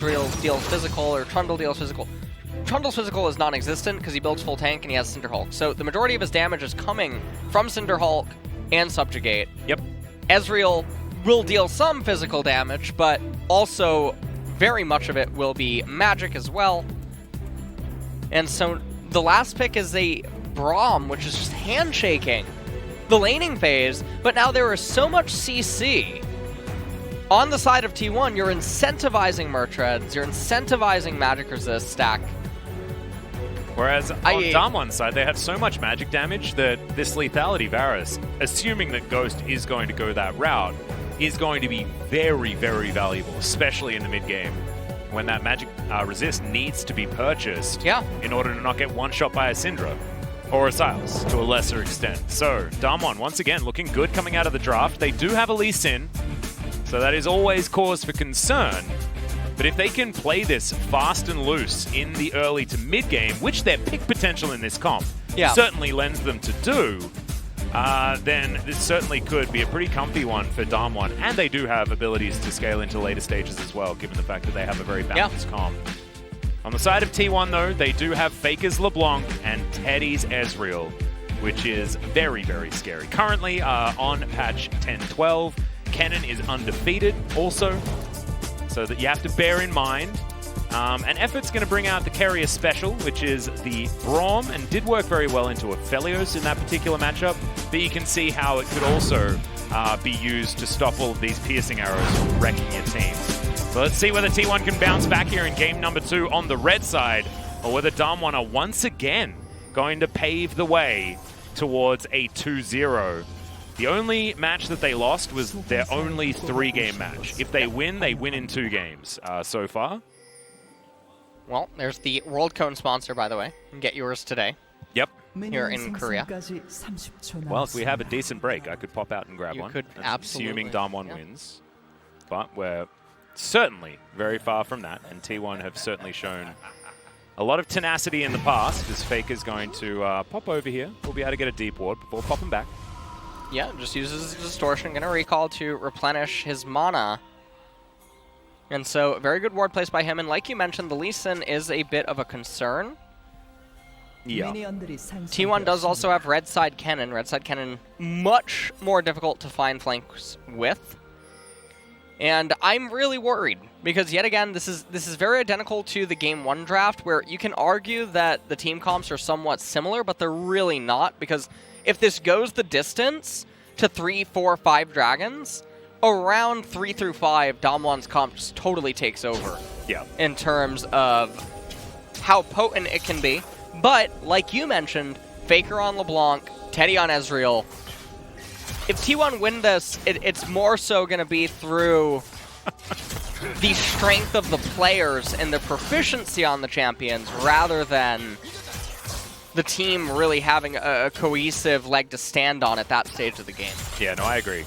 Ezreal deals physical or Trundle deals physical. Trundle's physical is non-existent because he builds full tank and he has Cinderhulk. So the majority of his damage is coming from Cinderhulk and Subjugate. Yep. Ezreal will deal some physical damage, but also very much of it will be magic as well. And so the last pick is a Braum, which is just handshaking the laning phase, but now there is so much CC. On the side of T1, you're incentivizing Mertreads, you're incentivizing magic resist stack. Whereas on DAMWON's side, they have so much magic damage that this lethality Varus, assuming that Ghost is going to go that route, is going to be very, very valuable, especially in the mid-game, when that magic resist needs to be purchased in order to not get one-shot by a Syndra, or a Sylas, to a lesser extent. So, DAMWON, once again, looking good coming out of the draft. They do have a Lee Sin, so that is always cause for concern. But if they can play this fast and loose in the early to mid-game, which their pick potential in this comp certainly lends them to do, then this certainly could be a pretty comfy one for DAMWON. And they do have abilities to scale into later stages as well, given the fact that they have a very balanced comp. On the side of T1, though, they do have Faker's LeBlanc and Teddy's Ezreal, which is very, very scary. Currently on patch 10.12, Kennen is undefeated also, so that you have to bear in mind. And Effort's going to bring out the carrier special, which is the Braum, and did work very well into Aphelios in that particular matchup, but you can see how it could also be used to stop all of these piercing arrows from wrecking your teams. So let's see whether T1 can bounce back here in game number 2 on the red side, or whether DAMWON are once again going to pave the way towards a 2-0. The only match that they lost was their only 3-game match. If they win in 2 games so far. Well, there's the World Cone sponsor, by the way. You can get yours today. Yep. Here in Korea. Well, if we have a decent break, I could pop out and grab one. You could absolutely. Assuming DAMWON wins. But we're certainly very far from that, and T1 have certainly shown a lot of tenacity in the past, as Faker's going to pop over here. We'll be able to get a deep ward before popping back. Yeah, just uses Distortion. Going to recall to replenish his mana. And so, very good ward place by him. And like you mentioned, the Lee Sin is a bit of a concern. Yeah. T1 does also have red side Kennen. Red side Kennen, much more difficult to find flanks with. And I'm really worried, because yet again, this is very identical to the Game 1 draft, where you can argue that the team comps are somewhat similar, but they're really not, because if this goes the distance to 3, 4, 5 dragons, around 3 through 5, DAMWON's comp just totally takes over. Yeah. In terms of how potent it can be. But, like you mentioned, Faker on LeBlanc, Teddy on Ezreal. If T1 win this, it's more so going to be through the strength of the players and the proficiency on the champions, rather than the team really having a cohesive leg to stand on at that stage of the game. Yeah, no, I agree.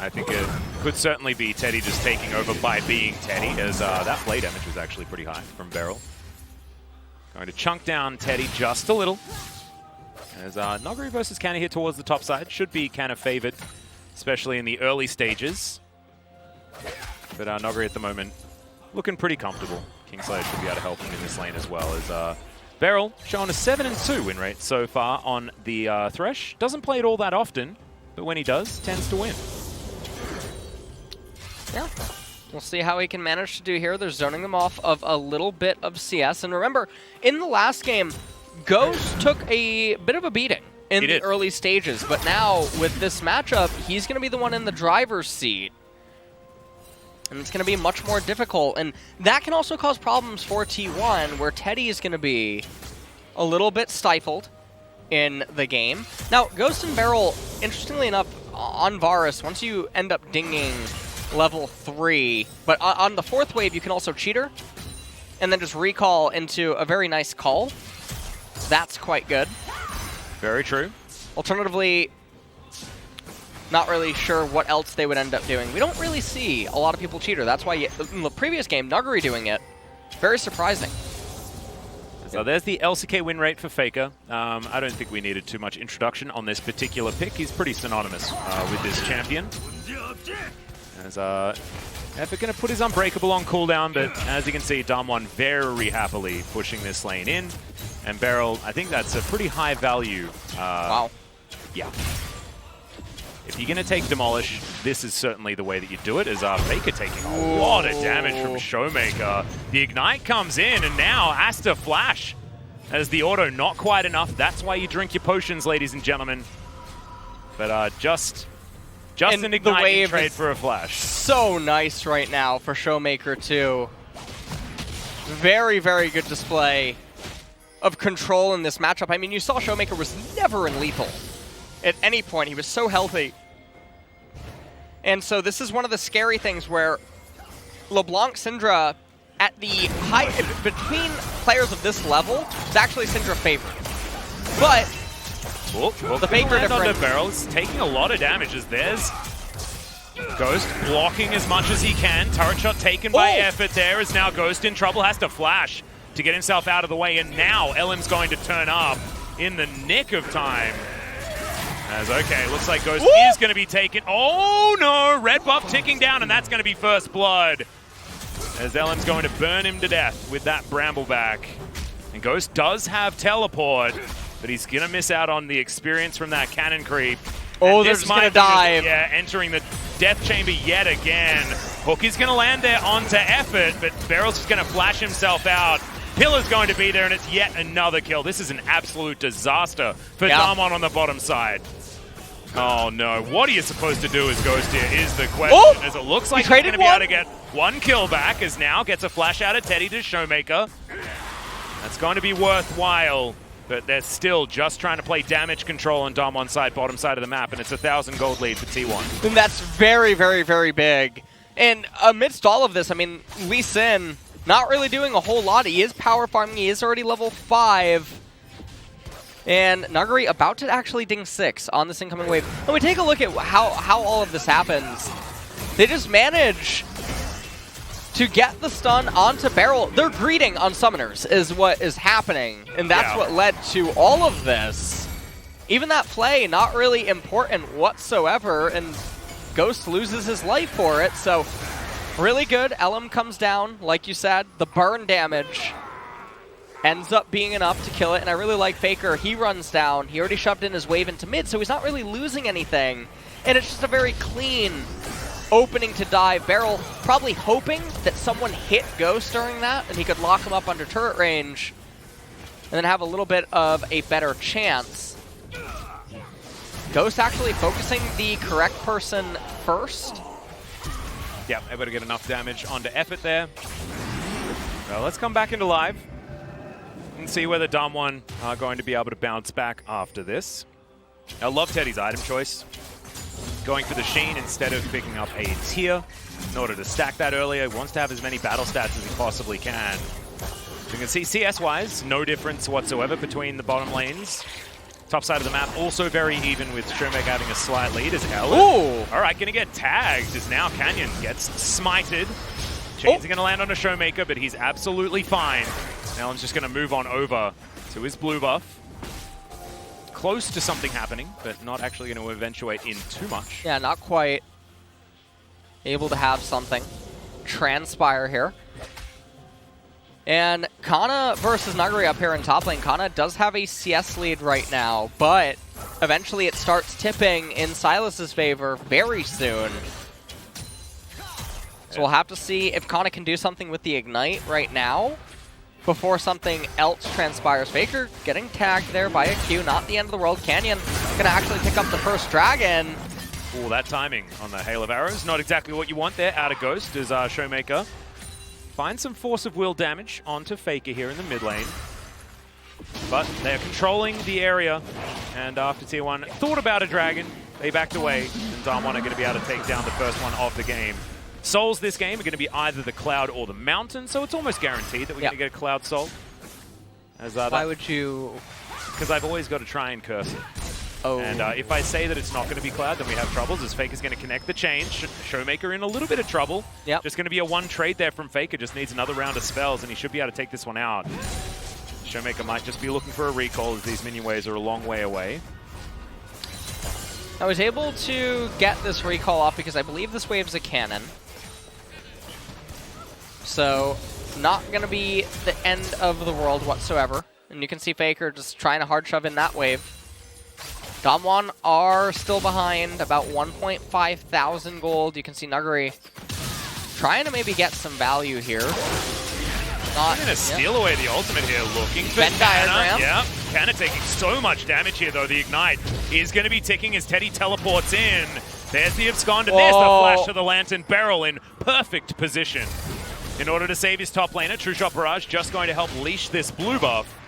I think it could certainly be Teddy just taking over by being Teddy, as that play damage was actually pretty high from BeryL. Going to chunk down Teddy just a little. As Nuguri versus Canna here towards the top side. Should be Canna favored, especially in the early stages. But Nuguri at the moment looking pretty comfortable. Kingslayer should be able to help him in this lane as well, as BeryL showing a 7-2 win rate so far on the Thresh. Doesn't play it all that often, but when he does, tends to win. Yeah. We'll see how he can manage to do here. They're zoning them off of a little bit of CS. And remember, in the last game, Ghost took a bit of a beating in the early stages. But now, with this matchup, he's going to be the one in the driver's seat. And it's going to be much more difficult. And that can also cause problems for T1, where Teddy is going to be a little bit stifled in the game. Now, Ghost and BeryL, interestingly enough, on Varus, once you end up dinging level 3, but on the 4th wave, you can also cheater, and then just recall into a very nice call. That's quite good. Very true. Alternatively, not really sure what else they would end up doing. We don't really see a lot of people cheater. That's why in the previous game, Nuguri doing it, very surprising. So there's the LCK win rate for Faker. I don't think we needed too much introduction on this particular pick. He's pretty synonymous with this champion. As Effort going to put his Unbreakable on cooldown, but as you can see, DWG very happily pushing this lane in. And BeryL, I think that's a pretty high value. Wow. Yeah. If you're going to take Demolish, this is certainly the way that you do it, as Faker taking a lot of damage from ShowMaker. The Ignite comes in and now has to flash. As the auto not quite enough. That's why you drink your potions, ladies and gentlemen. But just an Ignite trade for a flash. So nice right now for ShowMaker too. Very, very good display of control in this matchup. I mean, you saw ShowMaker was never in lethal at any point. He was so healthy. And so this is one of the scary things where LeBlanc, Syndra, at the high, between players of this level, it's actually Syndra favored. But the Faker difference. BeryL is taking a lot of damage as there's Ghost blocking as much as he can. Turret shot taken by Effort there as now Ghost in trouble, has to flash to get himself out of the way, and now Ellim's going to turn up in the nick of time. As okay, looks like Ghost is going to be taken. Oh no, red buff ticking down, and that's going to be first blood. As Ellim's going to burn him to death with that Brambleback. And Ghost does have teleport, but he's going to miss out on the experience from that cannon creep. Oh, they're just going to dive. Yeah, entering the death chamber yet again. Hook is going to land there onto Effort, but BeryL's just going to flash himself out. Pillar's going to be there, and it's yet another kill. This is an absolute disaster for DWG on the bottom side. Oh no, what are you supposed to do as Ghost here is the question, as it looks like he's going to be able to get one kill back, as now gets a flash out of Teddy to ShowMaker. That's going to be worthwhile, but they're still just trying to play damage control on DWG side, bottom side of the map, and it's a 1,000 gold lead for T1. And that's very, very, very big. And amidst all of this, I mean, Lee Sin not really doing a whole lot. He is power farming, he is already level 5. And Nuguri about to actually ding 6 on this incoming wave. And we take a look at how all of this happens. They just manage to get the stun onto BeryL. They're greeting on summoners is what is happening. And that's what led to all of this. Even that play, not really important whatsoever. And Ghost loses his life for it. So really good. Ellim comes down, like you said. The burn damage ends up being enough to kill it, and I really like Faker. He runs down. He already shoved in his wave into mid, so he's not really losing anything. And it's just a very clean opening to dive. BeryL probably hoping that someone hit Ghost during that, and he could lock him up under turret range, and then have a little bit of a better chance. Ghost actually focusing the correct person first. Yeah, able to get enough damage onto Effort there. Well, let's come back into live and see whether DWG are going to be able to bounce back after this. I love Teddy's item choice. Going for the Sheen instead of picking up a tier in order to stack that earlier. He wants to have as many battle stats as he possibly can. So you can see CS-wise, no difference whatsoever between the bottom lanes. Top side of the map also very even, with ShowMaker having a slight lead as Ellim. All right, going to get tagged as now Canyon gets smited. Chains are going to land on a ShowMaker, but he's absolutely fine. Ellim's just going to move on over to his blue buff. Close to something happening, but not actually going to eventuate in too much. Yeah, not quite able to have something transpire here. And Canna versus Nuguri up here in top lane. Canna does have a CS lead right now, but eventually it starts tipping in Sylas' favor very soon. So we'll have to see if Canna can do something with the Ignite right now before something else transpires. Faker getting tagged there by a Q, not the end of the world. Canyon gonna actually pick up the first dragon. Oh, that timing on the Hail of Arrows. Not exactly what you want there out of Ghost as ShowMaker finds some force of will damage onto Faker here in the mid lane. But they're controlling the area, and after Tier 1 thought about a dragon, they backed away, and DWG are going to be able to take down the first one of the game. Souls this game are going to be either the Cloud or the Mountain, so it's almost guaranteed that we're going to get a Cloud Soul. As, why would you? Because I've always got to try and curse it. Oh. And if I say that it's not going to be Cloud, then we have troubles, as Faker's going to connect the chain. ShowMaker in a little bit of trouble. Yep. Just going to be a one trade there from Faker. Just needs another round of spells, and he should be able to take this one out. ShowMaker might just be looking for a recall, as these minion waves are a long way away. I was able to get this recall off because I believe this wave's a cannon. So not going to be the end of the world whatsoever. And you can see Faker just trying to hard shove in that wave. DWG are still behind, about 1.5 thousand gold. You can see Nuguri trying to maybe get some value here. Not going to steal away the ultimate here, looking for Venn diagram. Yeah, Canna taking so much damage here, though. The Ignite is going to be ticking as Teddy teleports in. There's the abscond, and there's the flash to the Lantern. BeryL in perfect position. In order to save his top laner, True Shot Barrage just going to help leash this blue buff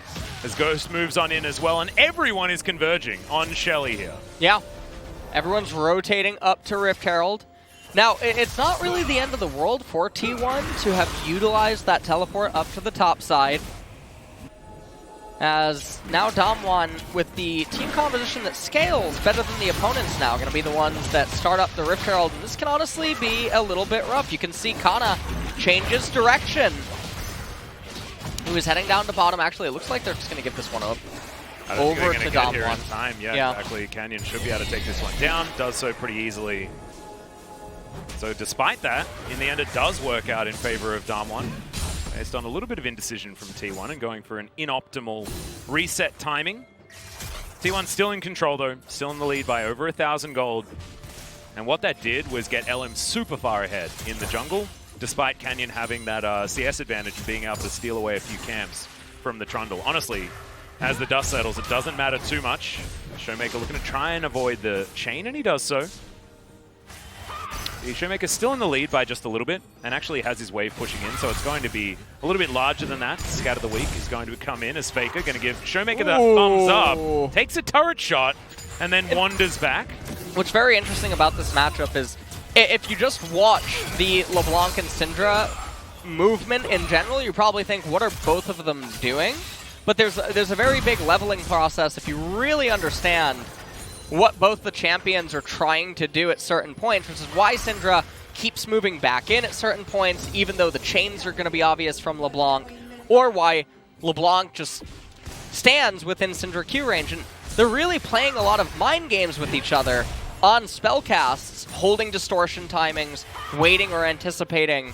as Ghost moves on in as well, and everyone is converging on Shelly here. Yeah, everyone's rotating up to Rift Herald. Now, it's not really the end of the world for T1 to have utilized that teleport up to the top side, as now DAMWON, with the team composition that scales better than the opponents now, going to be the ones that start up the Rift Herald, and this can honestly be a little bit rough. You can see Canna changes direction, who is heading down to bottom. Actually, it looks like they're just going to give this one up over to DAMWON. Time. Yeah, exactly. Canyon should be able to take this one down. Does so pretty easily. So despite that, in the end it does work out in favor of DAMWON, based on a little bit of indecision from T1 and going for an inoptimal reset timing. T1 still in control though, still in the lead by over 1,000 gold. And what that did was get Ellim super far ahead in the jungle, despite Canyon having that CS advantage and being able to steal away a few camps from the Trundle. Honestly, as the dust settles, it doesn't matter too much. ShowMaker looking to try and avoid the chain, and he does so. ShowMaker's still in the lead by just a little bit, and actually has his wave pushing in, so it's going to be a little bit larger than that. Scout of the Week is going to come in as Faker, going to give ShowMaker the thumbs up, takes a turret shot, and then wanders back. What's very interesting about this matchup is, if you just watch the LeBlanc and Syndra movement in general, you probably think, what are both of them doing? But there's a very big leveling process if you really understand what both the champions are trying to do at certain points, which is why Syndra keeps moving back in at certain points, even though the chains are going to be obvious from LeBlanc, or why LeBlanc just stands within Syndra Q range. And they're really playing a lot of mind games with each other on spellcasts, holding distortion timings, waiting or anticipating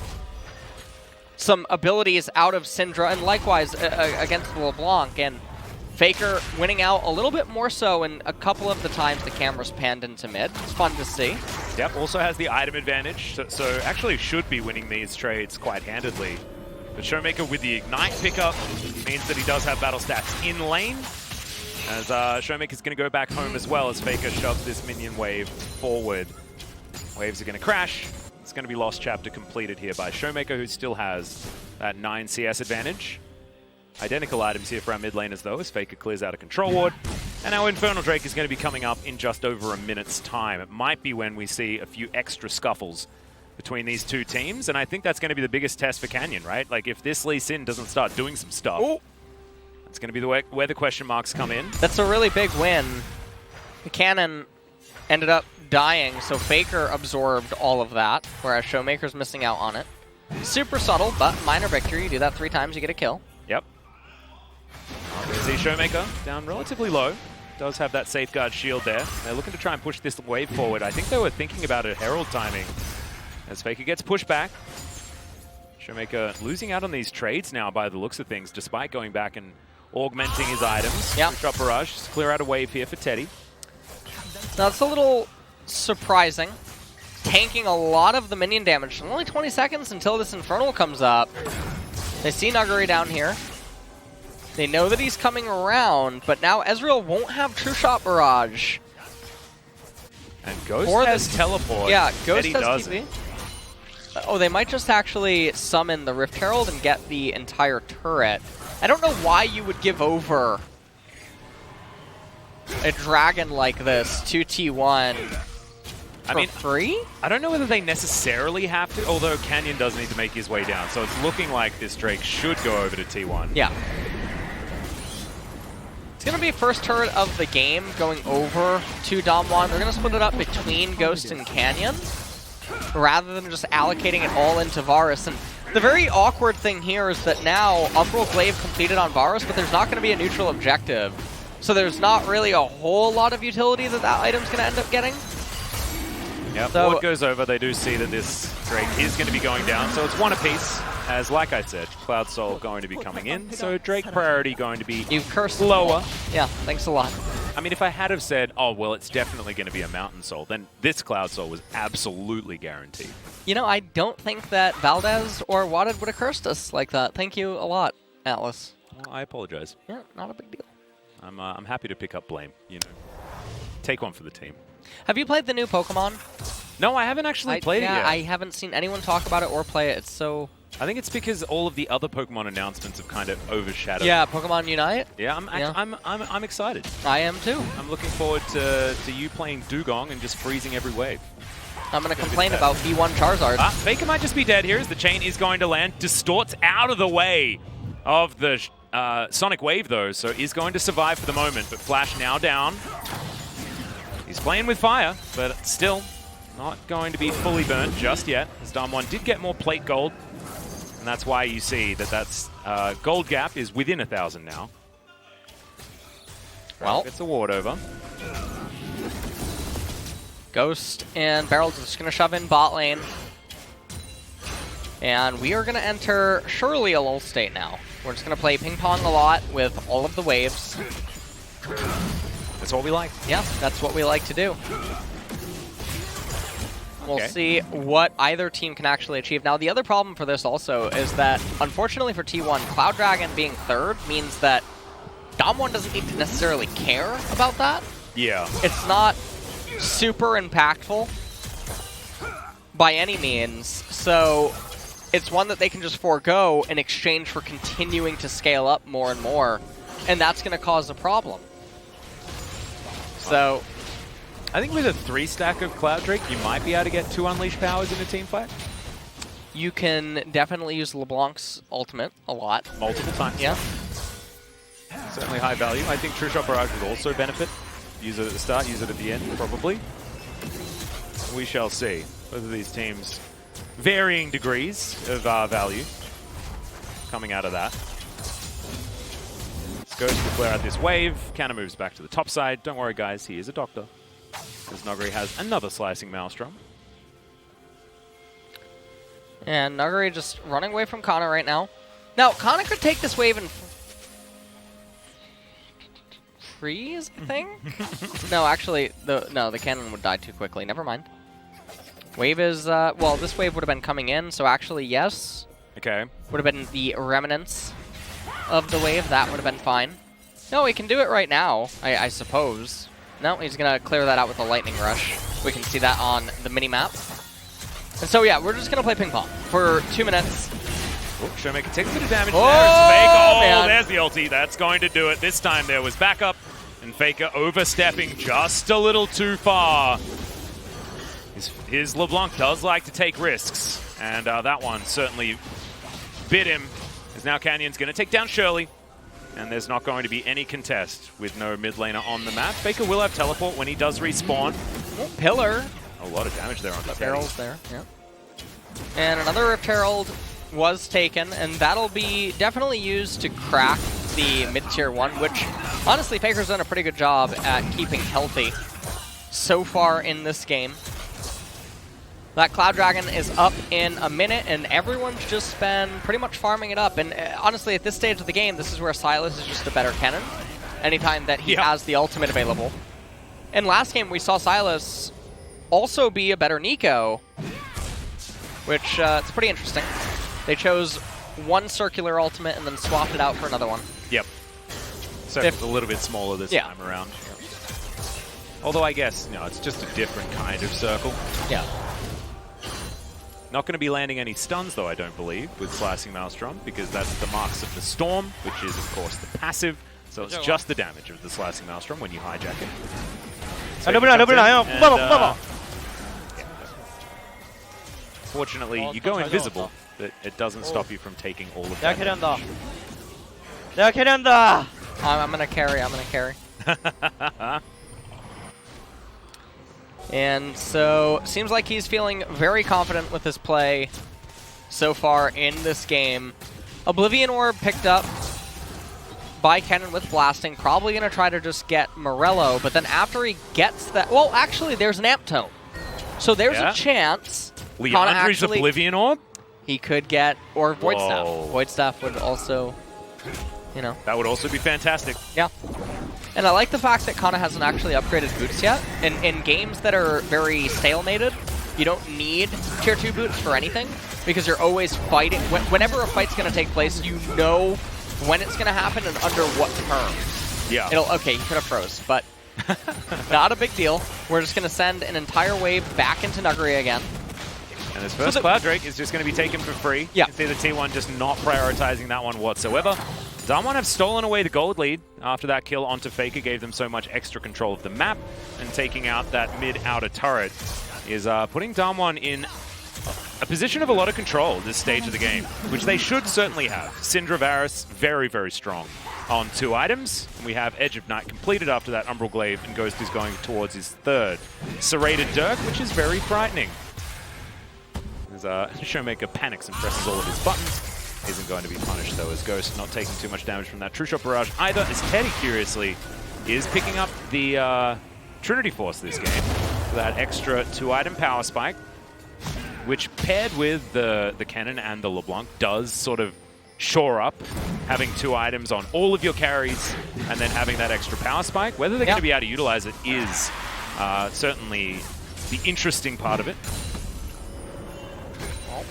some abilities out of Syndra, and likewise against LeBlanc. And Faker winning out a little bit more so in a couple of the times the camera's panned into mid. It's fun to see. Yep, also has the item advantage, so actually should be winning these trades quite handedly. But ShowMaker with the Ignite pickup means that he does have battle stats in lane, as ShowMaker's going to go back home as well as Faker shoves this minion wave forward. Waves are going to crash. It's going to be Lost Chapter completed here by ShowMaker, who still has that 9 CS advantage. Identical items here for our mid laners though, as Faker clears out a control ward. And our Infernal Drake is going to be coming up in just over a minute's time. It might be when we see a few extra scuffles between these two teams, and I think that's going to be the biggest test for Canyon, right? Like, if this Lee Sin doesn't start doing some stuff, it's going to be where the question marks come in. That's a really big win. The Cannon ended up dying, so Faker absorbed all of that, whereas ShowMaker's missing out on it. Super subtle, but minor victory. You do that 3 times, you get a kill. Yep. See ShowMaker down relatively low. Does have that safeguard shield there. They're looking to try and push this wave forward. I think they were thinking about a Herald timing as Faker gets pushed back. ShowMaker losing out on these trades now by the looks of things, despite going back and augmenting his items. Yeah. Drop Barrage, just clear out a wave here for Teddy. Now it's a little surprising. Tanking a lot of the minion damage. Only 20 seconds until this Infernal comes up. They see Nuguri down here. They know that he's coming around, but now Ezreal won't have True Shot Barrage. And Ghost has teleport. Yeah, Ghost Teddy has TP. Oh, they might just actually summon the Rift Herald and get the entire turret. I don't know why you would give over a dragon like this to T1 for free? I don't know whether they necessarily have to, although Canyon does need to make his way down. So it's looking like this Drake should go over to T1. Yeah. It's going to be first turret of the game going over to DWG. They're going to split it up between Ghost and Canyon, rather than just allocating it all into Varus. And the very awkward thing here is that now Uproar Glaive completed on Varus, but there's not going to be a neutral objective. So there's not really a whole lot of utility that item's going to end up getting. Yeah, so, before it goes over, they do see that this Drake is going to be going down, so it's one apiece. as like I said, Cloud Soul going to be coming in, so Drake priority going to be You've cursed lower. Yeah, thanks a lot. I mean, if I had have said, oh, well, it's definitely going to be a Mountain Soul, then this Cloud Soul was absolutely guaranteed. You know, I don't think that Valdez or Wadded would have cursed us like that. Thank you a lot, Atlas. Well, I apologize. Yeah, not a big deal. I'm happy to pick up blame, you know. Take one for the team. Have you played the new Pokemon? No, I haven't actually played it yet. I haven't seen anyone talk about it or play it. It's so... I think it's because all of the other Pokemon announcements have kind of overshadowed. Yeah, Pokemon Unite. Yeah, I'm excited. I am too. I'm looking forward to you playing Dugong and just freezing every wave. I'm going to complain about V1 Charizard. Faker might just be dead here as the chain is going to land. Distorts out of the way of the Sonic Wave, though, so is going to survive for the moment. But Flash now down. He's playing with fire, but still not going to be fully burnt just yet, as DAMWON did get more plate gold. And that's why you see that that's gold gap is within 1,000 now. Well, gets a ward over. Ghost and BeryL just going to shove in bot lane. And we are going to enter surely a lull state now. We're just going to play ping pong a lot with all of the waves. That's what we like. Yeah, that's what we like to do. We'll see what either team can actually achieve. Now, the other problem for this also is that, unfortunately for T1, Cloud Dragon being third means that DAMWON doesn't need to necessarily care about that. Yeah. It's not super impactful by any means, so it's one that they can just forego in exchange for continuing to scale up more and more, and that's going to cause a problem. So, I think with a 3-stack of Cloud Drake, you might be able to get 2 Unleashed Powers in a team fight. You can definitely use LeBlanc's ultimate a lot. Multiple times. Yeah. Certainly high value. I think True Shot Barrage would also benefit. Use it at the start, use it at the end, probably. We shall see. Both of these teams, varying degrees of value coming out of that. Goes to clear out this wave. Canna moves back to the top side. Don't worry, guys. He is a doctor. Because Nuguri has another Slicing Maelstrom. And Nuguri just running away from Canna right now. Now, Canna could take this wave and freeze, I think? No, actually, the Kennen would die too quickly. Never mind. Wave is, well, this wave would have been coming in, so actually, yes. Okay. Would have been the remnants of the wave. That would have been fine. No, he can do it right now, I suppose. No, he's going to clear that out with a Lightning Rush. We can see that on the mini-map. And so, yeah, we're just going to play ping pong for 2 minutes. Oh, ShowMaker takes a bit of damage. Oh, There's Faker. man. Oh, there's the ulti. That's going to do it. This time there was backup, and Faker overstepping just a little too far. His LeBlanc does like to take risks, and that one certainly bit him. As now Canyon's going to take down Shirley, and there's not going to be any contest with no mid laner on the map. Faker will have teleport when he does respawn. Oh, Pillar. A lot of damage there on the Herald's there, yeah. And another Rift Herald was taken, and that'll be definitely used to crack the mid-tier 1, which, honestly, Faker's done a pretty good job at keeping healthy so far in this game. That Cloud Dragon is up in a minute, and everyone's just been pretty much farming it up. And honestly, at this stage of the game, this is where Sylas is just a better Kennen, anytime that he has the ultimate available. And last game, we saw Sylas also be a better Nico, which it's pretty interesting. They chose one circular ultimate and then swapped it out for another one. Yep. So it's a little bit smaller this time around. Although I guess, no, it's just a different kind of circle. Yeah. Not going to be landing any stuns, though, I don't believe, with Slicing Maelstrom, because that's the Marks of the Storm, which is, of course, the passive. So it's just the damage of the Slicing Maelstrom when you hijack it. So fortunately, you go invisible, but it doesn't stop you from taking all of that damage. I'm going to carry, And so, seems like he's feeling very confident with his play so far in this game. Oblivion Orb picked up by Kennen with Blasting, probably going to try to just get Morello, but then after he gets that... Well, actually, there's an Amp Tome. So there's a chance... Leandri's Oblivion Orb? He could get, or Void Staff. Void Staff would also, you know. That would also be fantastic. Yeah. And I like the fact that Canna hasn't actually upgraded boots yet. In games that are very stalemated, you don't need tier 2 boots for anything because you're always fighting. Whenever a fight's going to take place, you know when it's going to happen and under what terms. Yeah. Okay, you could have froze, but not a big deal. We're just going to send an entire wave back into Nuguri again. And this first Cloud Drake is just going to be taken for free. Yeah. You can see the T1 just not prioritizing that one whatsoever. DWG have stolen away the gold lead after that kill onto Faker gave them so much extra control of the map, and taking out that mid-outer turret is putting DWG in a position of a lot of control at this stage of the game, which they should certainly have. Syndra Varus, very, very strong on 2 items. And we have Edge of Night completed after that Umbral Glaive, and Ghost is going towards his 3rd. Serrated Dirk, which is very frightening. As ShowMaker panics and presses all of his buttons. Isn't going to be punished, though, as Ghost not taking too much damage from that True Shot Barrage either, as Teddy, curiously, is picking up the Trinity Force this game. That extra 2-item power spike, which paired with the Kennen and the LeBlanc does sort of shore up having 2 items on all of your carries and then having that extra power spike. Whether they're going to be able to utilize it is certainly the interesting part of it.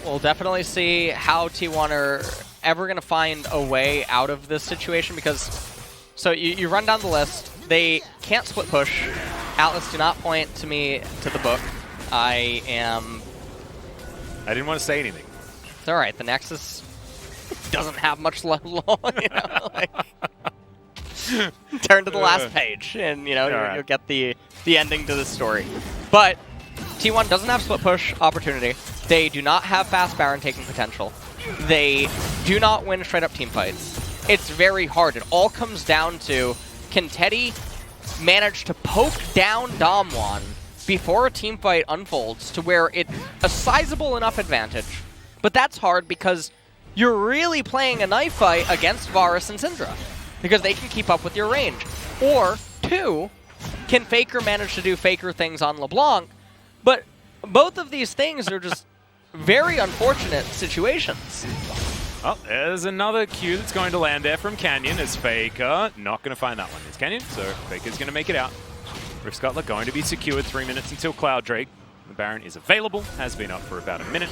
We'll definitely see how T1 are ever going to find a way out of this situation because, so you run down the list, they can't split push. Atlas, do not point to me to the book. I didn't want to say anything. It's alright, the Nexus doesn't have much left long, you know, like, turn to the last page and, you know, you'll get the ending to the story. But T1 doesn't have split push opportunity. They do not have fast Baron taking potential. They do not win straight up team fights. It's very hard. It all comes down to, can Teddy manage to poke down DAMWON before a team fight unfolds to where it's a sizable enough advantage. But that's hard because you're really playing a knife fight against Varus and Syndra because they can keep up with your range. Or 2, can Faker manage to do Faker things on LeBlanc? But both of these things are just very unfortunate situations. Oh, there's another Q that's going to land there from Canyon as Faker. Not going to find that one. It's Canyon, so Faker's going to make it out. Rift Scuttler going to be secured 3 minutes until Cloud Drake. The Baron is available, has been up for about a minute.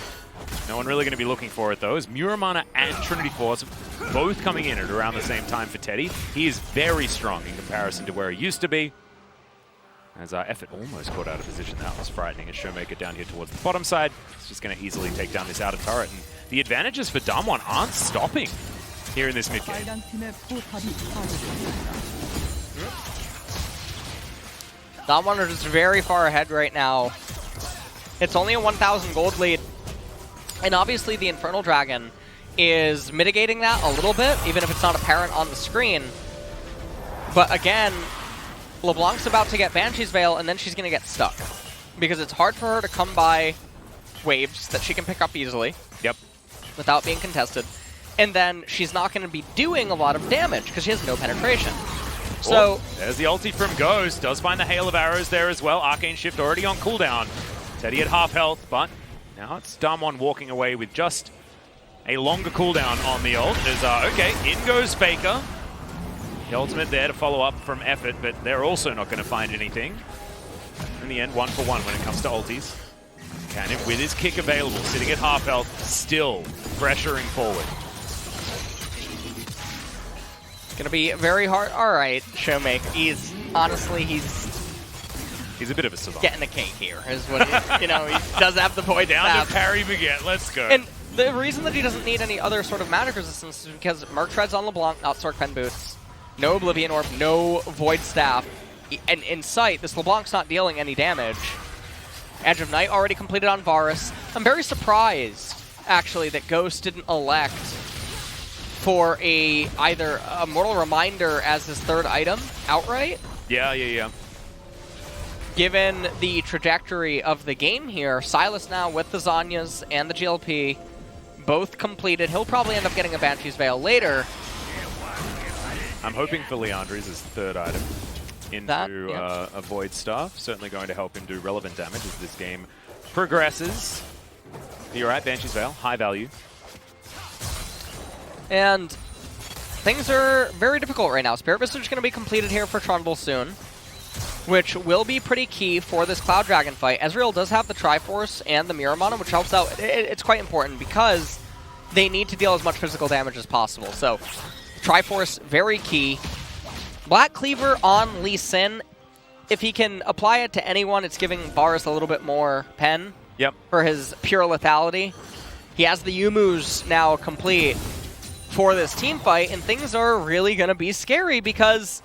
No one really going to be looking for it, though, as Muramana and Trinity Force both coming in at around the same time for Teddy. He is very strong in comparison to where he used to be. As Effort almost caught out of position. That was frightening as ShowMaker down here towards the bottom side. It's just going to easily take down this outer turret. And the advantages for DWG aren't stopping here in this mid game. DWG are just very far ahead right now. It's only a 1,000 gold lead. And obviously the Infernal Dragon is mitigating that a little bit, even if it's not apparent on the screen. But again, LeBlanc's about to get Banshee's Veil, and then she's going to get stuck. Because it's hard for her to come by waves that she can pick up easily. Yep. Without being contested. And then she's not going to be doing a lot of damage, because she has no penetration. So there's the ulti from Ghost. Does find the hail of arrows there as well. Arcane Shift already on cooldown. Teddy at half health, but now it's DWG walking away with just a longer cooldown on the ult. There's, okay, in goes Faker. The ultimate there to follow up from Effort, but they're also not going to find anything. In the end, 1-for-1 when it comes to ultis. Cannon with his kick available, sitting at half health, still pressuring forward. It's gonna be very hard. All right, ShowMaker. He's honestly, he's a bit of a savant. Getting a cake here is what he, you know. He does have the void down to parry Baguette. Let's go. And the reason that he doesn't need any other sort of magic resistance is because Merc Treads on LeBlanc, not Sork Pen boosts. No Oblivion Orb, no Void Staff. And in sight, this LeBlanc's not dealing any damage. Edge of Night already completed on Varus. I'm very surprised, actually, that Ghost didn't elect for either a Mortal Reminder as his 3rd item outright. Yeah. Given the trajectory of the game here, Sylas now with the Zanyas and the GLP, both completed. He'll probably end up getting a Banshee's Veil later. I'm hoping for Leandri's 3rd item into a Void Staff. Certainly going to help him do relevant damage as this game progresses. You're right, Banshee's Veil, high value. And things are very difficult right now. Spirit Visage is going to be completed here for Trundle soon, which will be pretty key for this Cloud Dragon fight. Ezreal does have the Triforce and the Mirror Mana, which helps out. It's quite important because they need to deal as much physical damage as possible. So, Triforce, very key. Black Cleaver on Lee Sin. If he can apply it to anyone, it's giving Varus a little bit more pen for his pure lethality. He has the Yumu's now complete for this team fight, and things are really going to be scary because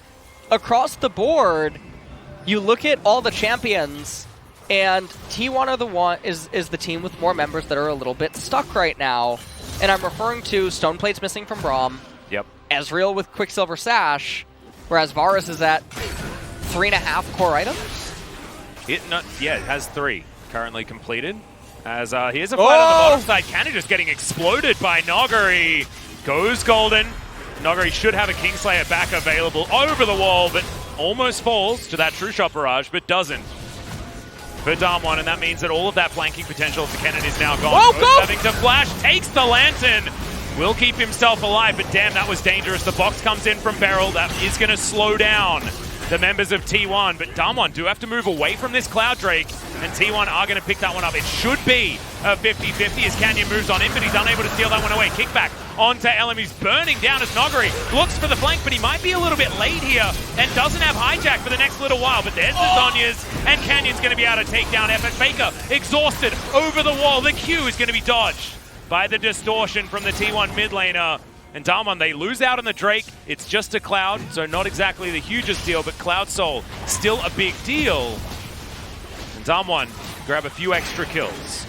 across the board, you look at all the champions, and T1 is the team with more members that are a little bit stuck right now. And I'm referring to Stoneplate's missing from Braum, Ezreal with Quicksilver Sash, whereas Varus is at 3.5 core items? It has 3 currently completed. As here's a fight on the bottom side. Canna just getting exploded by Nuguri. Goes golden. Nuguri should have a Kingslayer back available over the wall, but almost falls to that True Shot barrage, but doesn't. For DAMWON, and that means that all of that flanking potential for Kennen is now gone. Having to flash, takes the Lantern. Will keep himself alive, but damn, that was dangerous. The box comes in from BeryL. That is going to slow down the members of T1, but DAMWON do have to move away from this Cloud Drake, and T1 are going to pick that one up. It should be a 50-50 as Canyon moves on in, but he's unable to steal that one away. Kickback onto Ellim. He's burning down as Nuguri looks for the flank, but he might be a little bit late here and doesn't have hijack for the next little while. But there's the Zhonya's, and Canyon's going to be able to take down Effort. Faker exhausted over the wall. The Q is going to be dodged by the distortion from the T1 mid laner. And DAMWON, they lose out on the Drake. It's just a Cloud, so not exactly the hugest deal, but Cloud Soul still a big deal. And DAMWON grab a few extra kills.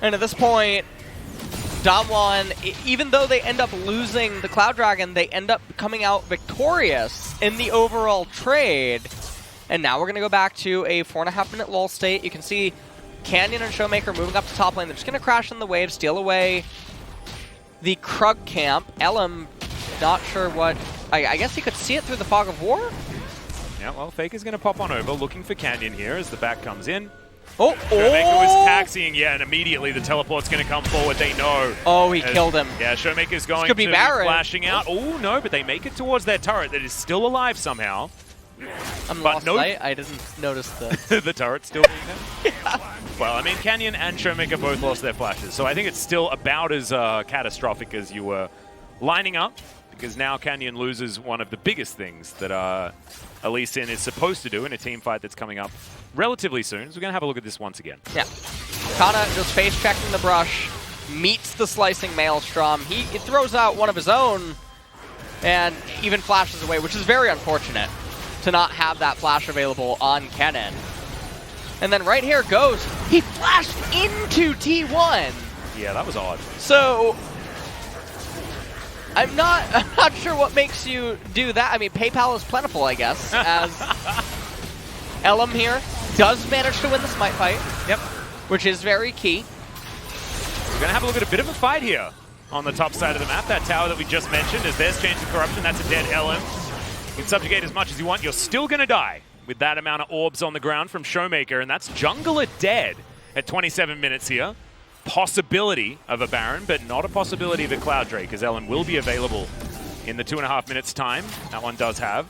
And at this point, DAMWON, even though they end up losing the Cloud Dragon, they end up coming out victorious in the overall trade. And now we're going to go back to a 4.5-minute lull state. You can see Canyon and ShowMaker moving up to top lane. They're just going to crash in the wave, steal away the Krug camp. Ellim, not sure what... I guess he could see it through the Fog of War? Yeah, well, Faker's going to pop on over, looking for Canyon here as the back comes in. ShowMaker was taxiing, and immediately the teleport's going to come forward. They know. He killed him. Yeah, ShowMaker's going to be flashing out. Oh, no, but they make it towards their turret that is still alive somehow. I'm lost sight. I didn't notice the... the turret's still being there? Well, I mean, Canyon and ShowMaker both lost their flashes, so I think it's still about as catastrophic as you were lining up, because now Canyon loses one of the biggest things that Lee Sin is supposed to do in a team fight that's coming up relatively soon. So we're going to have a look at this once again. Yeah. Canna just face-checking the brush, meets the slicing Maelstrom. He throws out one of his own and even flashes away, which is very unfortunate to not have that flash available on Kennen. And then right here goes, he flashed into T1. Yeah, that was odd. So I'm not sure what makes you do that. I mean, PayPal is plentiful, I guess, as Ellim here does manage to win the Smite fight. Yep. Which is very key. We're going to have a look at a bit of a fight here on the top side of the map. That tower that we just mentioned, as there's Chains of Corruption, that's a dead Ellim. You can subjugate as much as you want. You're still going to die with that amount of orbs on the ground from ShowMaker, and that's Jungler dead at 27 minutes here. Possibility of a Baron, but not a possibility of a Cloud Drake, as Ellim will be available in the 2.5 minutes time. That one does have.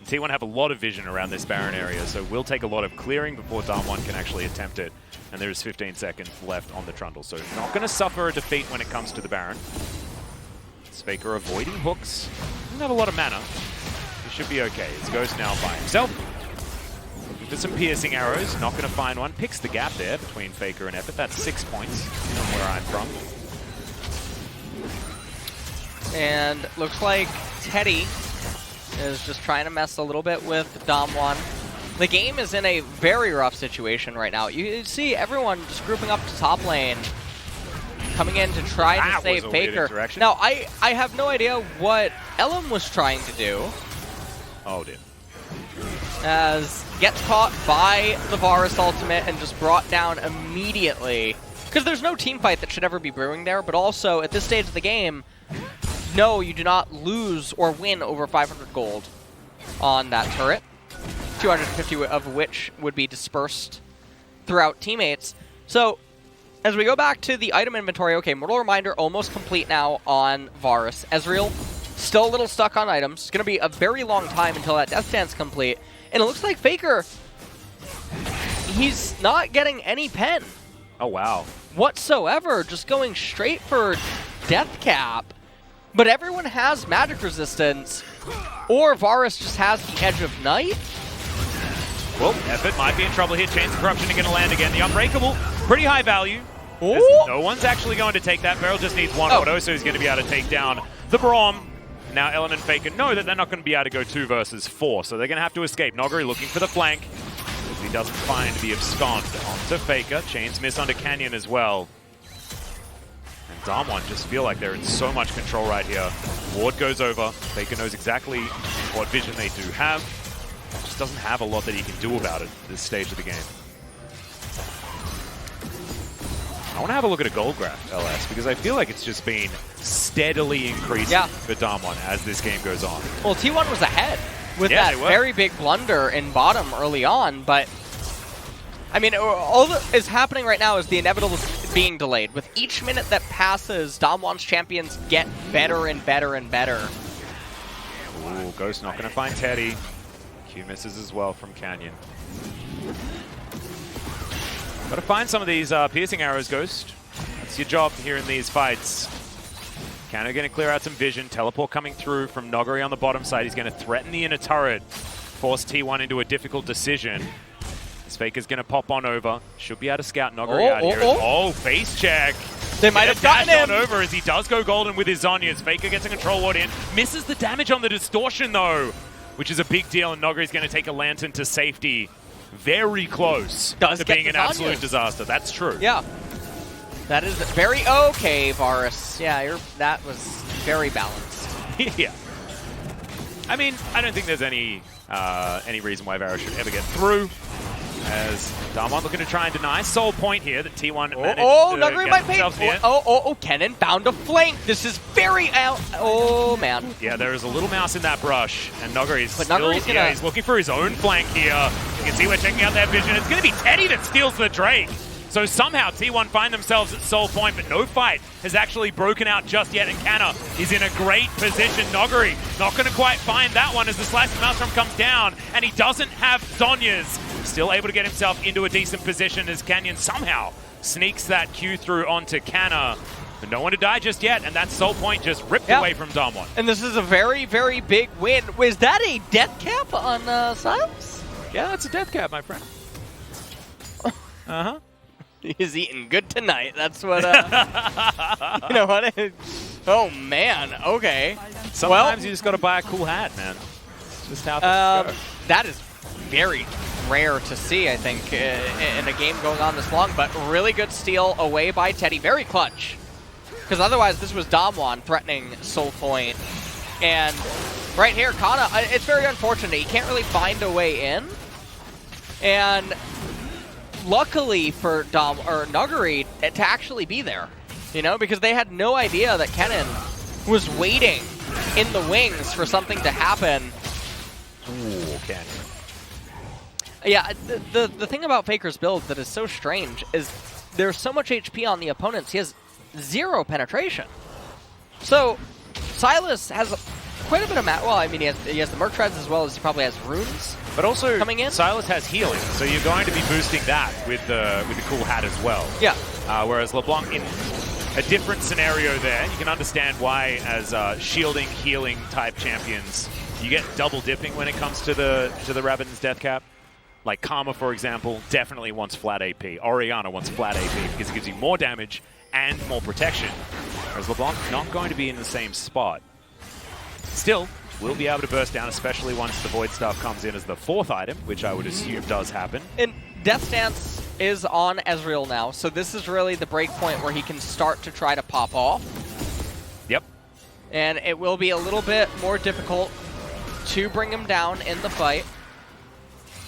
And T1 have a lot of vision around this Baron area, so we'll take a lot of clearing before DAMWON can actually attempt it. And there's 15 seconds left on the Trundle, so not going to suffer a defeat when it comes to the Baron. Faker avoiding hooks. Doesn't have a lot of mana. He should be okay. It's Ghost now by himself. Looking for some piercing arrows. Not going to find one. Picks the gap there between Faker and Effort. That's 6 points from where I'm from. And looks like Teddy is just trying to mess a little bit with DAMWON. The game is in a very rough situation right now. You see everyone just grouping up to top lane, coming in to try to save Faker. Now, I have no idea what Ellim was trying to do. Oh, dear. As gets caught by the Varus ultimate and just brought down immediately. Because there's no team fight that should ever be brewing there, but also at this stage of the game, no, you do not lose or win over 500 gold on that turret. 250 of which would be dispersed throughout teammates. So as we go back to the item inventory, okay, Mortal Reminder almost complete now on Varus. Ezreal, still a little stuck on items. It's going to be a very long time until that Death Dance complete. And it looks like Faker, he's not getting any pen. Oh, wow. Whatsoever, just going straight for Death Cap. But everyone has magic resistance, or Varus just has the Edge of Night. Well, Effort might be in trouble here. Chains of Corruption are going to land again. The Unbreakable, pretty high value. No one's actually going to take that. BeryL just needs one auto, so he's going to be able to take down the Braum. Now Ellim and Faker know that they're not going to be able to go 2 versus 4, so they're going to have to escape. Nuguri looking for the flank. If he doesn't find the abscond onto Faker. Chains miss onto Canyon as well. And DWG just feel like they're in so much control right here. Ward goes over. Faker knows exactly what vision they do have. Just doesn't have a lot that he can do about it at this stage of the game. I want to have a look at a gold graph, LS, because I feel like it's just been steadily increasing for DWG as this game goes on. Well, T1 was ahead with that very big blunder in bottom early on, but I mean, all that is happening right now is the inevitable being delayed. With each minute that passes, DWG's champions get better and better and better. Ooh, Ghost not going to find Teddy. Q misses as well from Canyon. Got to find some of these piercing arrows, Ghost. That's your job here in these fights. Canna going to clear out some vision. Teleport coming through from Nuguri on the bottom side. He's going to threaten the inner turret. Force T1 into a difficult decision. This Faker's going to pop on over. Should be able to scout Nuguri out here. Oh, face check. They might have gotten him. On over as he does go golden with his Zhonya's. Faker gets a control ward in. Misses the damage on the distortion, though, which is a big deal, and Nuguri's going to take a lantern to safety. Very close to being an absolute disaster. That's true. Yeah. That is very okay, Varus. Yeah, that was very balanced. Yeah. I mean, I don't think there's any reason why Varus should ever get through. As DWG looking to try and deny. Soul point here that T1 managed to Nuguri might pay. Kennen found a flank. This is very out. Oh, man. Yeah, there is a little mouse in that brush. And Nuguri's he's looking for his own flank here. You can see we're checking out that vision. It's going to be Teddy that steals the Drake. So somehow T1 find themselves at Soul Point, but no fight has actually broken out just yet, and Canna is in a great position. Nuguri not going to quite find that one as the Slice of Maelstrom comes down, and he doesn't have Zhonya's. Still able to get himself into a decent position as Canyon somehow sneaks that Q through onto Canna. But no one to die just yet, and that Soul Point just ripped away from DWG. And this is a very, very big win. Was that a death cap on Sylas? Yeah, that's a death cap, my friend. Uh-huh. He's eating good tonight. That's what, you know what? Oh, man. Okay. Sometimes you just got to buy a cool hat, man. It's just how things go. That is very rare to see, I think, in a game going on this long. But really good steal away by Teddy. Very clutch. Because otherwise, this was DWG threatening Soul Point. And right here, Canna, it's very unfortunate. He can't really find a way in. And luckily for Nuguri to actually be there, you know, because they had no idea that Kennen was waiting in the wings for something to happen. Ooh, Cannon. Yeah, the thing about Faker's build that is so strange is there's so much HP on the opponents, he has 0 penetration. So Sylas has quite a bit of well, I mean, he has the Merc Treads as well as he probably has runes. But also, coming in. Sylas has healing, so you're going to be boosting that with the cool hat as well. Yeah. Whereas LeBlanc in a different scenario there, you can understand why as shielding, healing type champions, you get double dipping when it comes to the Rabbids death cap. Like Karma, for example, definitely wants flat AP. Orianna wants flat AP because it gives you more damage and more protection. Whereas LeBlanc not going to be in the same spot. Still, will be able to burst down, especially once the Void Staff comes in as the 4th item, which I would assume does happen. And Death Dance is on Ezreal now, so this is really the break point where he can start to try to pop off. Yep. And it will be a little bit more difficult to bring him down in the fight.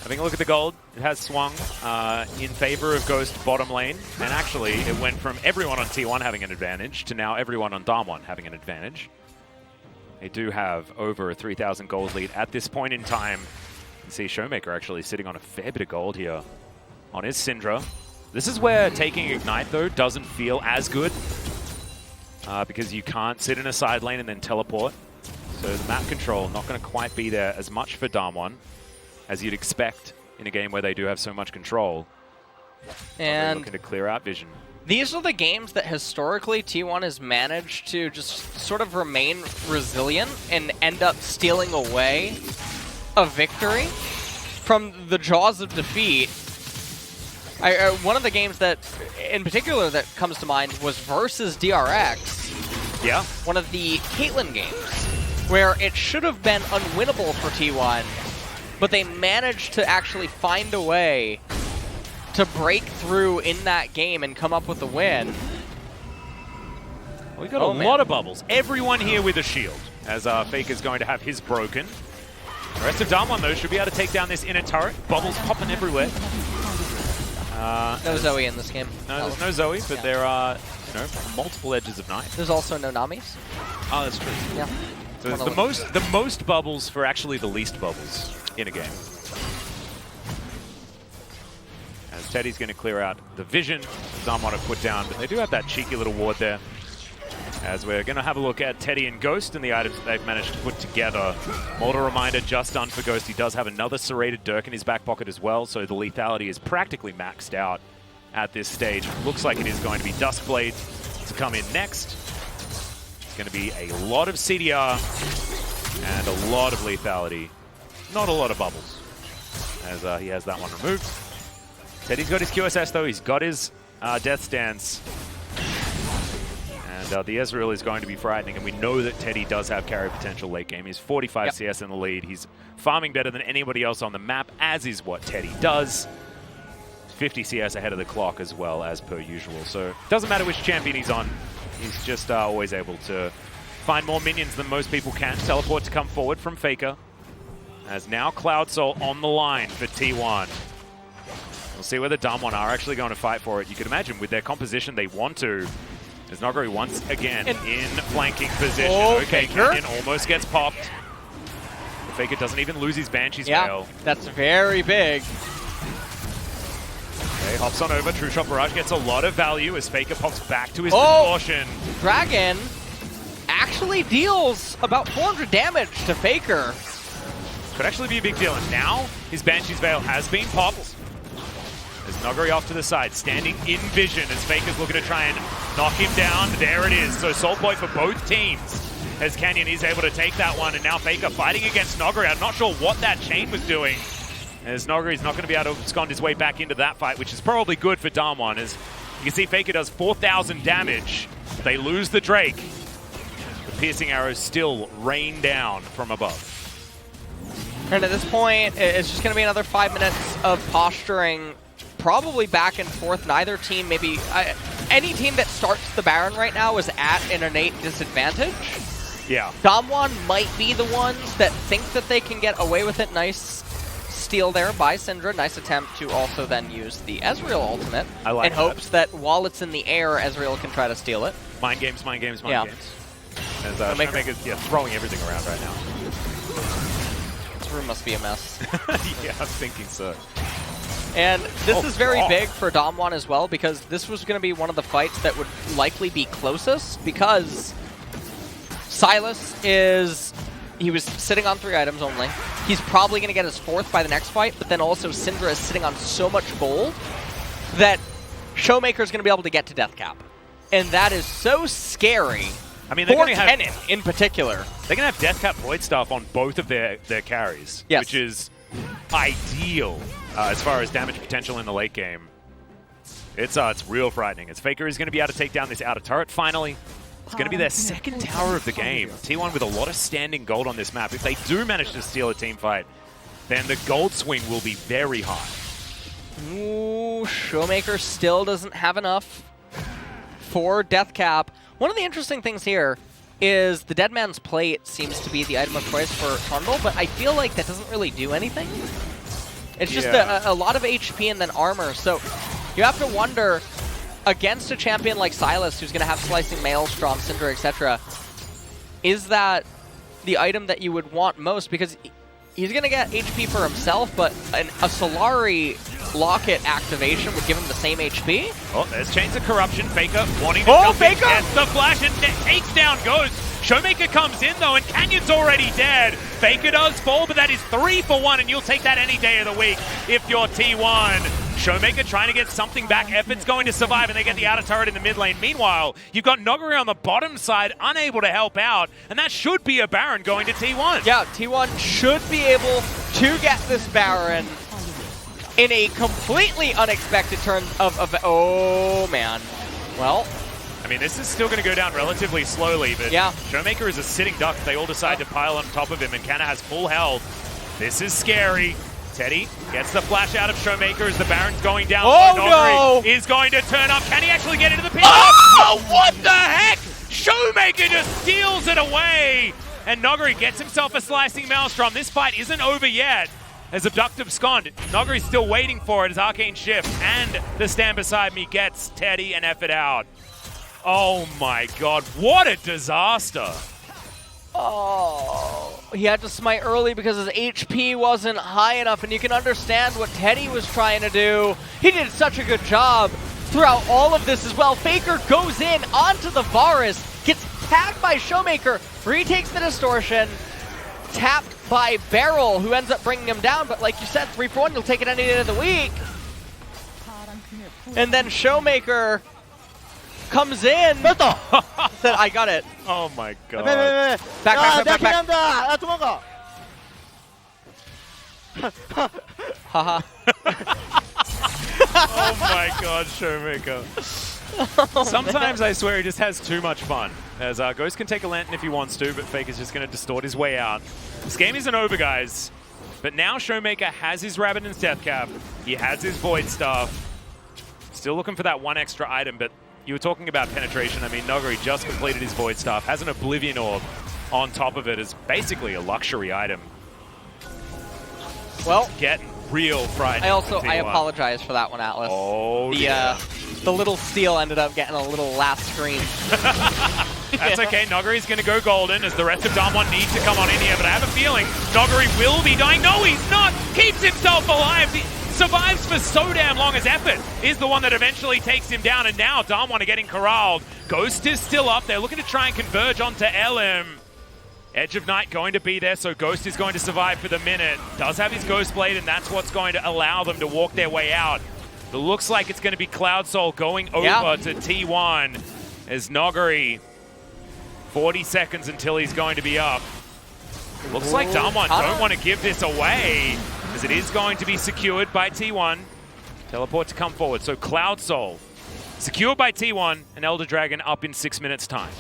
Having a look at the gold, it has swung in favor of Ghost bottom lane, and actually it went from everyone on T1 having an advantage to now everyone on DAMWON having an advantage. They do have over a 3,000 gold lead at this point in time. You can see ShowMaker actually sitting on a fair bit of gold here on his Syndra. This is where taking Ignite, though, doesn't feel as good. Because you can't sit in a side lane and then teleport. So the map control not going to quite be there as much for DWG as you'd expect in a game where they do have so much control. And looking to clear out vision. These are the games that historically T1 has managed to just sort of remain resilient and end up stealing away a victory from the jaws of defeat. One of the games that, in particular, that comes to mind was versus DRX. Yeah. One of the Caitlyn games, where it should have been unwinnable for T1, but they managed to actually find a way to break through in that game and come up with a win. We got a lot of bubbles. Everyone here with a shield, as Faker's going to have his broken. The rest of DWG, though, should be able to take down this inner turret. Bubbles popping everywhere. No Zoe in this game. No, there's no Zoe, but there are, multiple edges of night. There's also no Namis. Oh, that's true. Yeah. So it's the most bubbles for actually the least bubbles in a game. As Teddy's going to clear out the vision, DWG have put down, but they do have that cheeky little ward there. As we're going to have a look at Teddy and Ghost and the items they've managed to put together. Mortal Reminder just done for Ghost. He does have another serrated Dirk in his back pocket as well, so the lethality is practically maxed out at this stage. Looks like it is going to be Duskblade to come in next. It's going to be a lot of CDR and a lot of lethality. Not a lot of bubbles, as he has that one removed. Teddy's got his QSS though, he's got his Death Stance. And the Ezreal is going to be frightening, and we know that Teddy does have carry potential late game. He's 45 CS in the lead. He's farming better than anybody else on the map, as is what Teddy does. 50 CS ahead of the clock as well, as per usual. So it doesn't matter which champion he's on. He's just always able to find more minions than most people can. Teleport to come forward from Faker. As now Cloud Soul on the line for T1. We'll see whether DWG are actually going to fight for it. You could imagine with their composition they want to. As Nuguri once again in flanking position. Okay, Kennen almost gets popped. Faker doesn't even lose his Banshee's Veil. That's very big. Okay, hops on over. True Shot Barrage gets a lot of value as Faker pops back to his distortion. Dragon actually deals about 400 damage to Faker. Could actually be a big deal. And now his Banshee's Veil has been popped. As Nuguri off to the side, standing in vision as Faker's looking to try and knock him down. There it is. So Soul Point for both teams as Canyon is able to take that one. And now Faker fighting against Nuguri. I'm not sure what that chain was doing. As Nuguri's not going to be able to abscond his way back into that fight, which is probably good for DWG. As you can see, Faker does 4,000 damage. They lose the Drake. The piercing arrows still rain down from above. And at this point, it's just going to be another 5 minutes of posturing. Probably back and forth. Neither team, maybe any team that starts the Baron right now is at an innate disadvantage. Yeah. DWG might be the ones that think that they can get away with it. Nice steal there by Syndra. Nice attempt to also then use the Ezreal ultimate in hopes that while it's in the air, Ezreal can try to steal it. Mind games, mind games, mind games. As ShowMaker's throwing everything around right now. This room must be a mess. Yeah, I'm thinking so. And this is very big for DWG as well, because this was going to be one of the fights that would likely be closest, because Sylas he was sitting on 3 items only. He's probably going to get his 4th by the next fight, but then also Syndra is sitting on so much gold that ShowMaker is going to be able to get to death cap. And that is so scary. I mean, they're for going to have Kennen in particular. They're going to have death cap void stuff on both of their carries, which is ideal. As far as damage potential in the late game, it's real frightening. As Faker is going to be able to take down this outer turret finally. It's going to be their 2nd tower of the game. T1 with a lot of standing gold on this map. If they do manage to steal a team fight, then the gold swing will be very high. Ooh, ShowMaker still doesn't have enough for death cap. One of the interesting things here is the Dead Man's Plate seems to be the item of choice for Trundle, but I feel like that doesn't really do anything. It's just a lot of HP and then armor, so you have to wonder, against a champion like Sylas, who's going to have Slicing Maelstrom, Syndra, etc., is that the item that you would want most? Because he's going to get HP for himself, but a Solari Locket activation would give him the same HP. Oh, there's Chains of Corruption. Faker wanting to jump in, gets the flash and takes down Ghost. ShowMaker comes in though, and Canyon's already dead. Faker does fall, but that is 3 for 1, and you'll take that any day of the week if you're T1. ShowMaker trying to get something back. Effort's going to survive, and they get the outer turret in the mid lane. Meanwhile, you've got Nuguri on the bottom side, unable to help out, and that should be a Baron going to T1. Yeah, T1 should be able to get this Baron in a completely unexpected turn of oh man. Well, I mean, this is still going to go down relatively slowly, but yeah. ShowMaker is a sitting duck. They all decide to pile on top of him, and Canna has full health. This is scary. Teddy gets the flash out of ShowMaker as the Baron's going down. Oh, no! Is going to turn up. Can he actually get into the pin? Oh, what the heck? ShowMaker just steals it away. And Nuguri gets himself a slicing maelstrom. This fight isn't over yet. As Abductive Scond, Nuguri's still waiting for it as Arcane Shift and the Stand Beside Me gets Teddy and Effort out. Oh my god, what a disaster. Oh, he had to smite early because his HP wasn't high enough, and you can understand what Teddy was trying to do. He did such a good job throughout all of this as well. Faker goes in onto the Varus, gets tagged by ShowMaker, retakes the distortion, tapped by BeryL, who ends up bringing him down, but like you said, 3 for 1, you'll take it any day of the week. And then ShowMaker comes in. Said, I got it. Oh my god. Back. Haha. Oh my god, ShowMaker. Sometimes I swear he just has too much fun. As Ghost can take a lantern if he wants to, but Faker's just going to distort his way out. This game isn't over, guys. But now ShowMaker has his Rabbidan's Death Cap. He has his Void Staff. Still looking for that one extra item, but you were talking about penetration. I mean, Nuguri just completed his Void Staff, has an Oblivion Orb on top of it as basically a luxury item. Well, getting real frightening. I apologize for that one, Atlas. Oh, the little steal ended up getting a little last screen. That's okay. Nuguri's going to go golden as the rest of DAMWON need to come on in here, but I have a feeling Nuguri will be dying. No, he's not. Keeps himself alive. He survives for so damn long as Effort is the one that eventually takes him down, and now DAMWON are getting corralled. Ghost is still up. They're looking to try and converge onto Ellim. Edge of Night going to be there, so Ghost is going to survive for the minute. Does have his Ghost Blade, and that's what's going to allow them to walk their way out. It looks like it's going to be Cloud Soul going over to T1 as Nuguri, 40 seconds until he's going to be up. Looks like DAMWON don't want to give this away, as it is going to be secured by T1. Teleport to come forward, so Cloud Soul secured by T1, and Elder Dragon up in 6 minutes' time.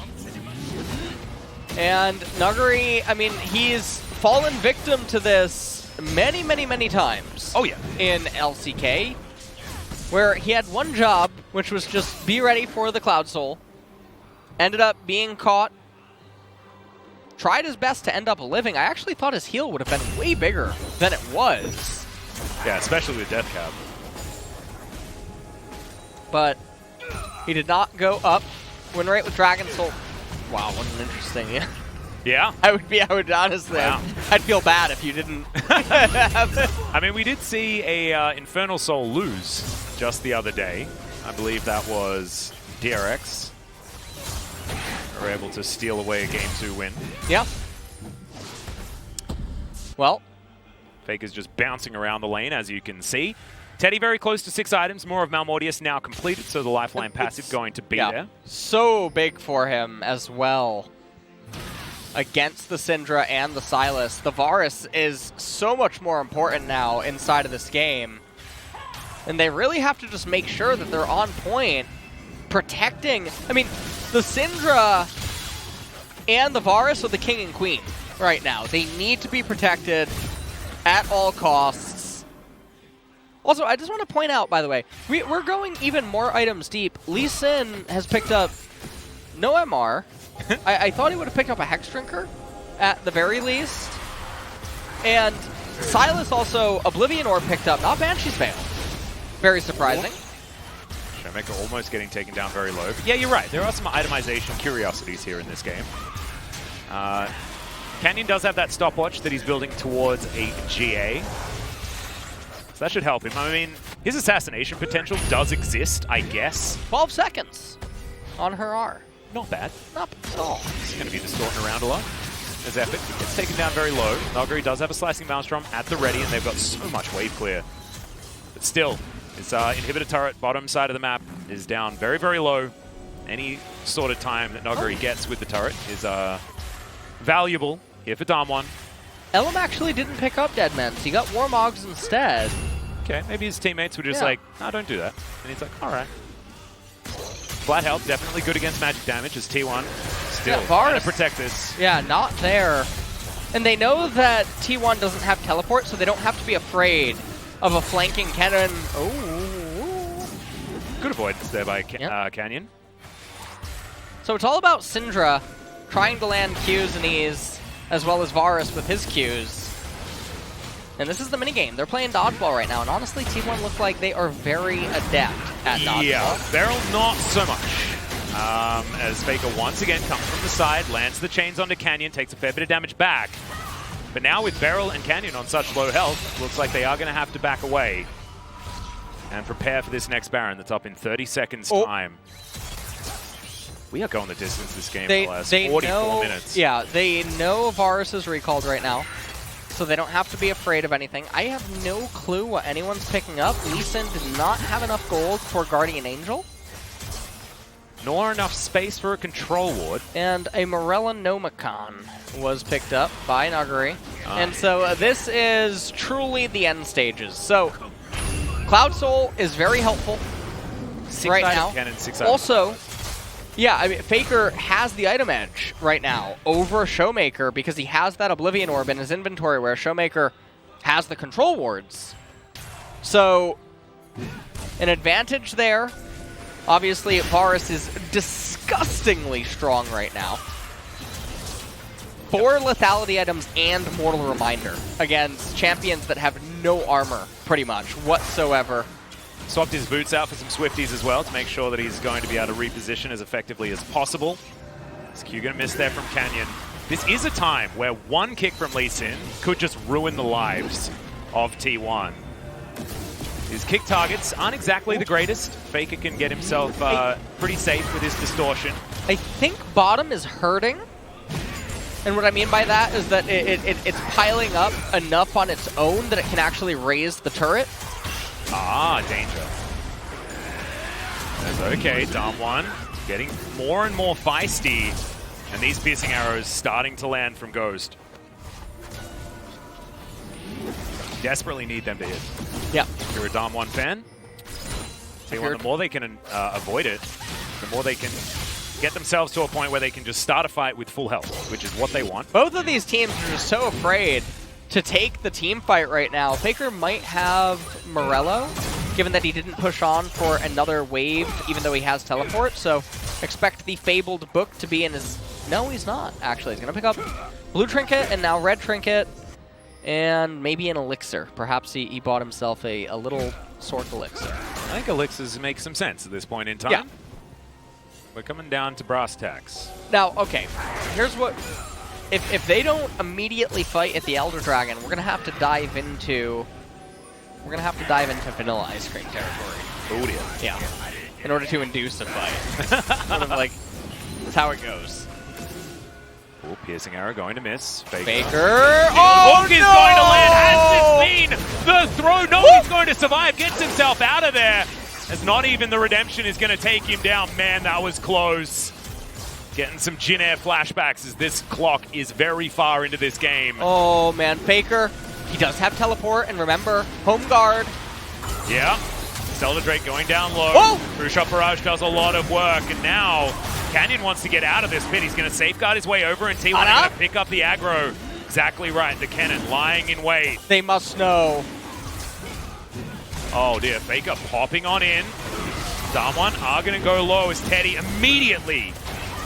And Nuguri, I mean, he's fallen victim to this many, many, many times. Oh yeah. In LCK, where he had one job, which was just be ready for the Cloud Soul. Ended up being caught. Tried his best to end up living. I actually thought his heal would have been way bigger than it was. Yeah, especially with Death Cap. But he did not go up. Win rate with Dragon Soul. Wow, what an interesting, Yeah. I would honestly, wow. I'd feel bad if you didn't have it. I mean, we did see a Infernal Soul lose just the other day. I believe that was DRX. They were able to steal away a Game 2 win. Yeah. Well. Faker's just bouncing around the lane, as you can see. Teddy very close to 6 items. More of Malmortius now completed, so the Lifeline passive going to be there. So big for him as well. Against the Syndra and the Sylas. The Varus is so much more important now inside of this game. And they really have to just make sure that they're on point. Protecting, I mean, the Syndra and the Varus are the king and queen right now. They need to be protected at all costs. Also, I just want to point out, by the way, we're going even more items deep. Lee Sin has picked up no MR. I thought he would have picked up a Hex Drinker at the very least. And Sylas also Oblivion Orb picked up, not Banshee's Veil. Very surprising. ShowMaker almost getting taken down very low. But yeah, you're right. There are some itemization curiosities here in this game. Canyon does have that stopwatch that he's building towards a GA. So that should help him. I mean, His assassination potential does exist, I guess. 12 seconds on her R. Not bad. Not bad at all. It's going to be distorting around a lot. As Epic gets taken down very low. Nuguri does have a slicing Maelstrom at the ready, and they've got so much wave clear. But still, his inhibitor turret, bottom side of the map, is down very, very low. Any sort of time that Nuguri gets with the turret is valuable here for DAMWON. Ellim actually didn't pick up Deadmans. He got Warmogs instead. Okay, maybe his teammates were just like, no, don't do that. And he's like, all right. Flat health, definitely good against magic damage as T1 still trying to protect this. Yeah, not there. And they know that T1 doesn't have teleport, so they don't have to be afraid of a flanking Kennen. Oh, good avoidance there by Canyon. So it's all about Syndra trying to land Qs and Es, as well as Varus with his Qs. And this is the minigame. They're playing dodgeball right now, and honestly, T1 look like they are very adept at dodgeball. Yeah, BeryL not so much. As Faker once again comes from the side, lands the chains onto Canyon, takes a fair bit of damage back. But now with BeryL and Canyon on such low health, looks like they are going to have to back away and prepare for this next Baron that's up in 30 seconds time. We are going the distance this game for the last 44 minutes. Yeah, they know Varus is recalled right now, so they don't have to be afraid of anything. I have no clue what anyone's picking up. Lee Sin did not have enough gold for Guardian Angel. Nor enough space for a control ward. And a Morella Nomicon was picked up by Nuguri. And so this is truly the end stages. So Cloud Soul is very helpful right now. Also, yeah, I mean, Faker has the item edge right now over ShowMaker because he has that Oblivion Orb in his inventory where ShowMaker has the control wards. So, an advantage there. Obviously, Varus is disgustingly strong right now. 4 lethality items and Mortal Reminder against champions that have no armor, pretty much, whatsoever. Swapped his boots out for some Swifties as well to make sure that he's going to be able to reposition as effectively as possible. Is Q going to miss there from Canyon? This is a time where one kick from Lee Sin could just ruin the lives of T1. His kick targets aren't exactly the greatest. Faker can get himself pretty safe with his distortion. I think bottom is hurting. And what I mean by that is that it's piling up enough on its own that it can actually raise the turret. Ah, danger. That's okay, DAMWON getting more and more feisty. And these piercing arrows starting to land from Ghost. Desperately need them to hit. Yeah. If you're a DAMWON fan, the more they can avoid it, the more they can get themselves to a point where they can just start a fight with full health, which is what they want. Both of these teams are just so afraid to take the team fight right now. Faker might have Morello, given that he didn't push on for another wave, even though he has teleport. So expect the Fabled book to be in his... No, he's not, actually. He's going to pick up blue trinket and now red trinket. And maybe an elixir. Perhaps he bought himself a little Sork elixir. I think elixirs make some sense at this point in time. Yeah. We're coming down to brass tacks. Now, okay, here's what... If they don't immediately fight at the Elder Dragon, we're gonna have to dive into... vanilla ice cream territory. Oh dear. Yeah. In order to induce a fight. Sort of like, that's how it goes. Oh, piercing arrow going to miss. Faker. Oh, hook is going to land. Has this been the throw? No, he's going to survive. Gets himself out of there. As not even the redemption is going to take him down. Man, that was close. Getting some Jin Air flashbacks as this clock is very far into this game. Oh, man. Faker, he does have teleport. And remember, home guard. Yeah. Zelda Drake going down low. Oh! Rushot Barrage does a lot of work. And now Canyon wants to get out of this pit. He's going to safeguard his way over, and T1 are going to pick up the aggro. Exactly right. The Kennen lying in wait. They must know. Oh dear. Faker popping on in. DAMWON are going to go low as Teddy immediately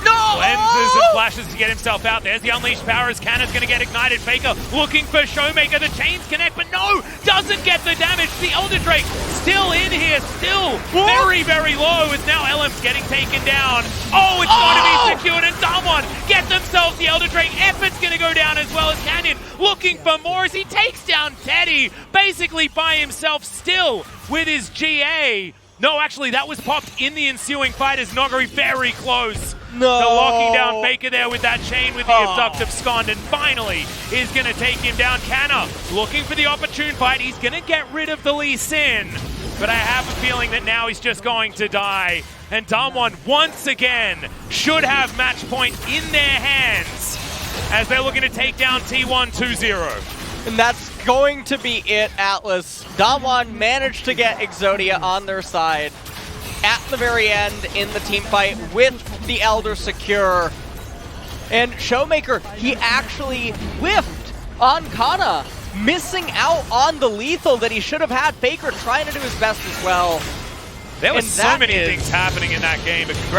cleanses and flashes to get himself out. There's the unleashed power as Canna's going to get ignited. Faker looking for ShowMaker. The chains connect, but no! Doesn't get the damage. The Elder Drake still in here. Still very, very low. As now Ellim's getting taken down. Oh, it's going to be secured, and DAMWON get themselves the Elder Drake. Effort's going to go down as well as Canyon looking for more as he takes down down Teddy, basically by himself still with his GA. No, actually, that was popped in the ensuing fight as Nuguri very close. No. To locking down Faker there with that chain with the abductive scond, and finally is going to take him down. Canna looking for the opportune fight. He's going to get rid of the Lee Sin, but I have a feeling that now he's just going to die. And DWG once again should have match point in their hands as they're looking to take down T1 2-0. And that's going to be it, Atlas. DWG managed to get Exodia on their side at the very end in the team fight with the Elder secure. And ShowMaker, he actually whiffed on Canna, missing out on the lethal that he should have had. Faker trying to do his best as well. There were so many things happening in that game.